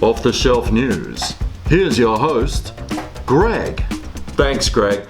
Off the Shelf News. Here's your host, Greg. Thanks, Greg.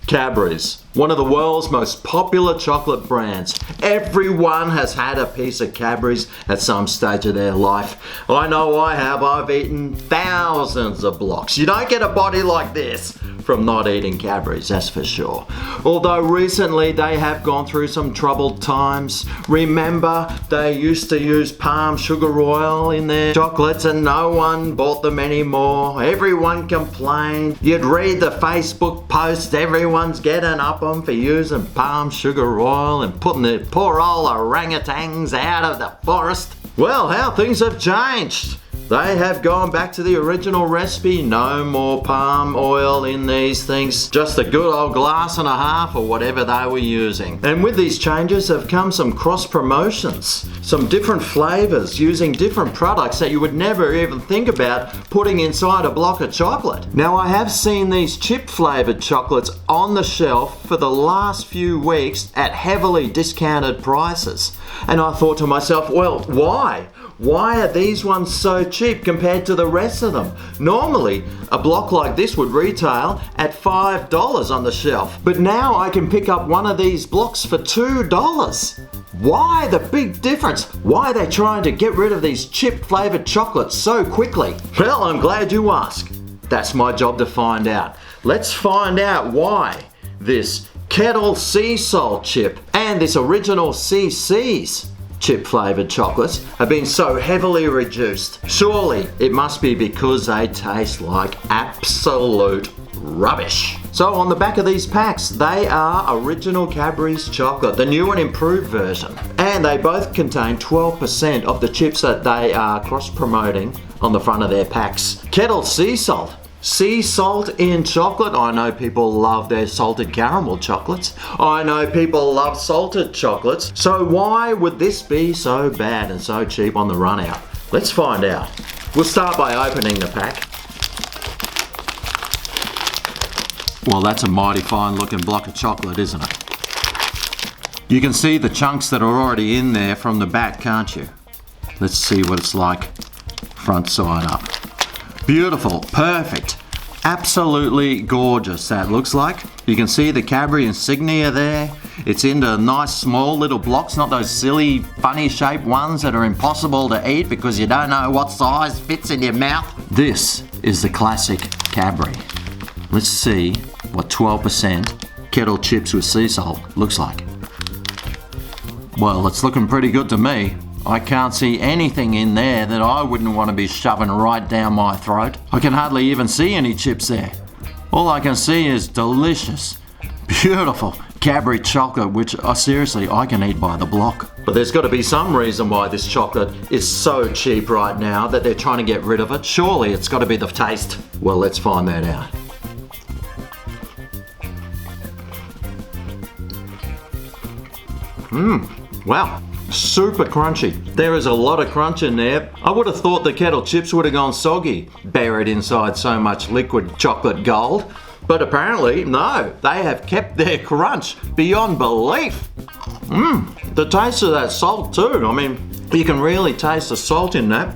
Cadbury's, one of the world's most popular chocolate brands. Everyone has had a piece of Cadbury's at some stage of their life. I know I have. I've eaten thousands of blocks. You don't get a body like this from not eating Cadbury's, that's for sure. Although recently they have gone through some troubled times. Remember, they used to use palm sugar oil in their chocolates and no one bought them anymore. Everyone complained. You'd read the Facebook posts, everyone's getting up on for using palm sugar oil and putting the poor old orangutans out of the forest. Well, how things have changed. They have gone back to the original recipe. No more palm oil in these things. Just a good old glass and a half or whatever they were using. And with these changes have come some cross promotions. Some different flavors using different products that you would never even think about putting inside a block of chocolate. Now I have seen these chip flavored chocolates on the shelf for the last few weeks at heavily discounted prices. And I thought to myself, well, why? Why are these ones so cheap compared to the rest of them? Normally, a block like this would retail at $5 on the shelf, but now I can pick up one of these blocks for $2. Why the big difference? Why are they trying to get rid of these chip flavored chocolates so quickly? Well, I'm glad you asked. That's my job to find out. Let's find out why this Kettle Sea Salt chip and this original CC's chip flavored chocolates have been so heavily reduced. Surely it must be because they taste like absolute rubbish. So on the back of these packs, they are original Cadbury's chocolate, the new and improved version. And they both contain 12% of the chips that they are cross-promoting on the front of their packs. Kettle Sea Salt. Sea salt in chocolate. I know people love their salted caramel chocolates. I know people love salted chocolates. So why would this be so bad and so cheap on the run out? Let's find out. We'll start by opening the pack. Well, that's a mighty fine looking block of chocolate, isn't it? You can see the chunks that are already in there from the back, can't you? Let's see what it's like front side up. Beautiful, perfect, absolutely gorgeous that looks like. You can see the Cadbury insignia there. It's into nice small little blocks, not those silly funny shaped ones that are impossible to eat because you don't know what size fits in your mouth. This is the classic Cadbury. Let's see what 12% kettle chips with sea salt looks like. Well, it's looking pretty good to me. I can't see anything in there that I wouldn't want to be shoving right down my throat. I can hardly even see any chips there. All I can see is delicious, beautiful Cadbury chocolate, which seriously, I can eat by the block. But there's got to be some reason why this chocolate is so cheap right now that they're trying to get rid of it. Surely it's got to be the taste. Well, let's find that out. Wow. Super crunchy. There is a lot of crunch in there. I would have thought the kettle chips would have gone soggy, buried inside so much liquid chocolate gold. But apparently, no. They have kept their crunch beyond belief. The taste of that salt too. I mean, you can really taste the salt in that.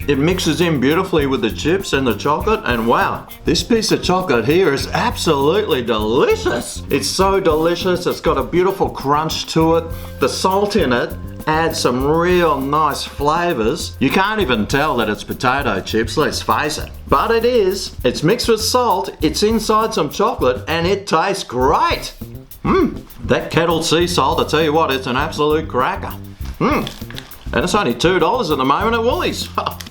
It mixes in beautifully with the chips and the chocolate, and wow, this piece of chocolate here is absolutely delicious. It's so delicious, it's got a beautiful crunch to it. The salt in it adds some real nice flavors. You can't even tell that it's potato chips, let's face it. But it is. It's mixed with salt, it's inside some chocolate, and it tastes great. That Kettle Sea Salt, I tell you what, it's an absolute cracker. And it's only $2 at the moment at Woolies.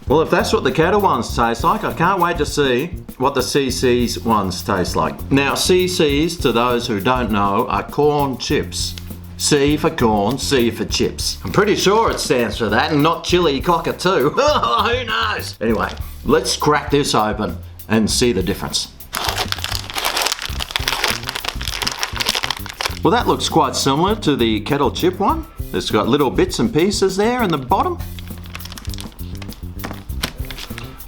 Well, if that's what the Kettle ones taste like, I can't wait to see what the CC's ones taste like. Now, CC's, to those who don't know, are corn chips. C for corn, C for chips. I'm pretty sure it stands for that and not chili cockatoo. Who knows? Anyway, let's crack this open and see the difference. Well, that looks quite similar to the kettle chip one. It's got little bits and pieces there in the bottom.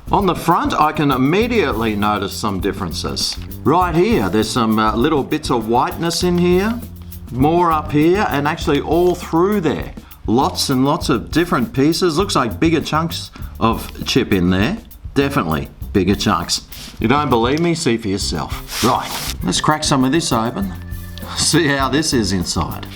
On the front, I can immediately notice some differences. Right here, there's some little bits of whiteness in here, more up here, and actually all through there. Lots and lots of different pieces. Looks like bigger chunks of chip in there. Definitely bigger chunks. You don't believe me? See for yourself. Right, let's crack some of this open. See how this is inside.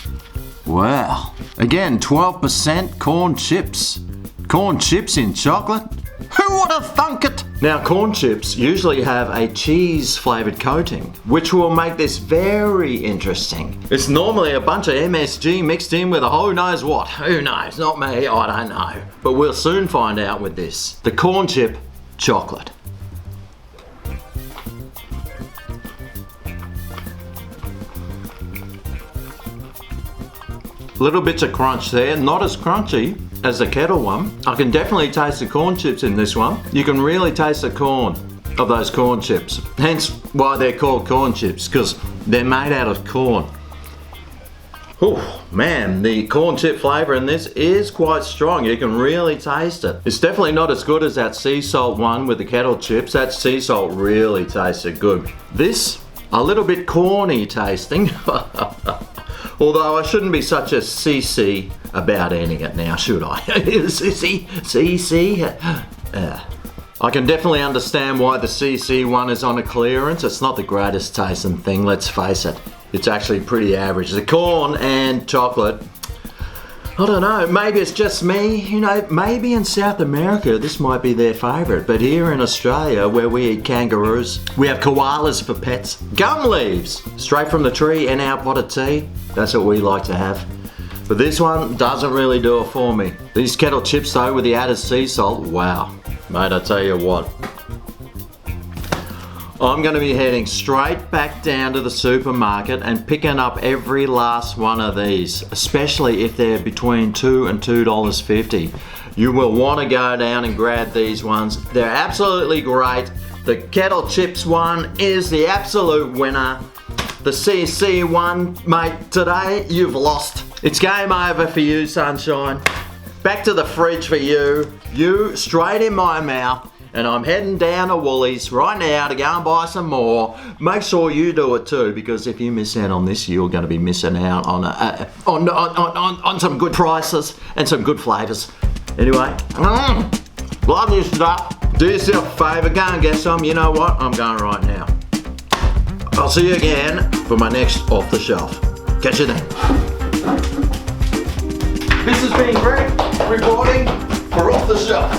Wow. Again, 12% corn chips. Corn chips in chocolate? Who would have thunk it? Now, corn chips usually have a cheese flavoured coating, which will make this very interesting. It's normally a bunch of MSG mixed in with a who knows what. Who knows? Not me, I don't know. But we'll soon find out with this. The corn chip chocolate. Little bits of crunch there, not as crunchy as the kettle one. I can definitely taste the corn chips in this one. You can really taste the corn of those corn chips. Hence why they're called corn chips, because they're made out of corn. Oh man, the corn chip flavour in this is quite strong. You can really taste it. It's definitely not as good as that sea salt one with the kettle chips. That sea salt really tasted good. This, a little bit corny tasting. Although I shouldn't be such a CC about eating it now, should I? CC? I can definitely understand why the CC one is on a clearance. It's not the greatest tasting thing, let's face it. It's actually pretty average. The corn and chocolate, I don't know, maybe it's just me. You know, maybe in South America this might be their favourite, but here in Australia where we eat kangaroos, we have koalas for pets. Gum leaves, straight from the tree in our pot of tea. That's what we like to have. But this one doesn't really do it for me. These kettle chips though with the added sea salt, wow. Mate, I tell you what. I'm going to be heading straight back down to the supermarket and picking up every last one of these, especially if they're between $2 and $2.50. You will want to go down and grab these ones. They're absolutely great. The kettle chips one is the absolute winner. The CC one, mate, today you've lost. It's game over for you, sunshine. Back to the fridge for you. You straight in my mouth. And I'm heading down to Woolies right now to go and buy some more. Make sure you do it too, because if you miss out on this, you're going to be missing out on some good prices and some good flavours. Anyway, love your stuff. Do yourself a favour, go and get some. You know what? I'm going right now. I'll see you again for my next Off the Shelf. Catch you then. This has been Greg reporting for Off the Shelf.